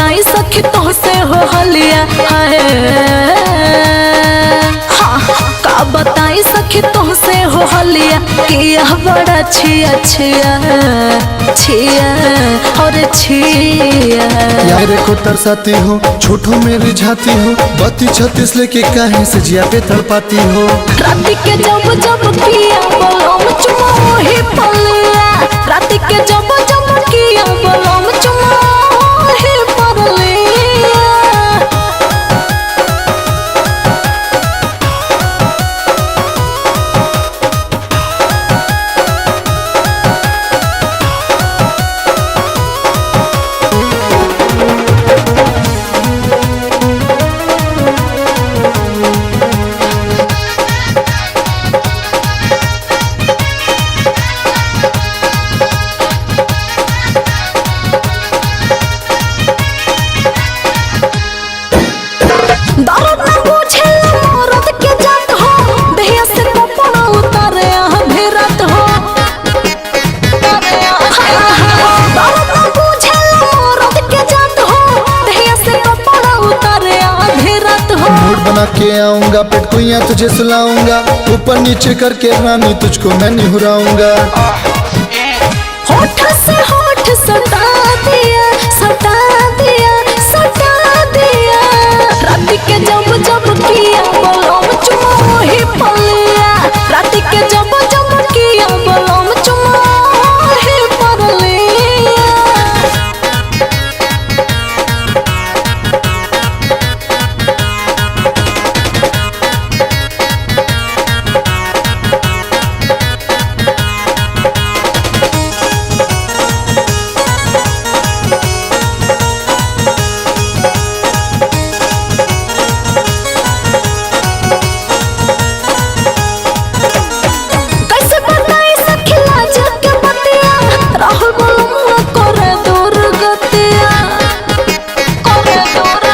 बताई सखी तो से हो हलिया है। का बताई सखी तो से हो हलिया किया बड़ा छिया छिया छिया और छिया। यार को तरसाती हो छोटो मेरी झाती हो 32-36 लेके काहे से जिया पे तड़पाती हो। रात के जब जब किया बलम चुमा ही पलिया रात के जब जब किया बलम चुमा ही पलिया। दर्द न बुझे मरद के जात हो देह से कपड़ा उतारे भेरत हो। दर्द न बुझे मरद के जात हो देह से कपड़ा उतारे भेरत हो। मूड बना के आऊंगा पेट कुइयां तुझे सुलाऊंगा ऊपर नीचे करके रानी तुझको मैं निहुराऊंगा। होठ से होठ सटा दिया सटा दिया सटा दिया। रात के जब जब किया बलम चुमा ही पलिया रात के जब जब किया बलम चुमा ही पलिया। कैसे बताई सखी लाज के बतिया राहुल बलमुआ करे दूर गतिया करे दूर।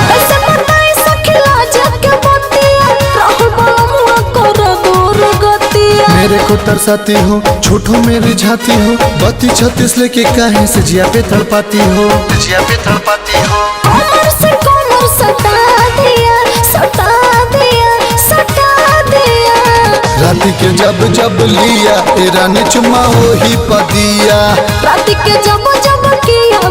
कैसे बताई सखी लाज के बतिया राहुल बलमुआ करे दूर गतिया। मेरे को तरसाती हो छोटो मेरी झाती हो 32-36 लेके काहे से जिया पे तड़पाती हो। जिया पे तड़पाती हो कमर से कमर सटा दिया सटा दिया सटा दिया। रात के जब जब लिया ए रानी चुमा हो ही पदिया। रात के जब जब किया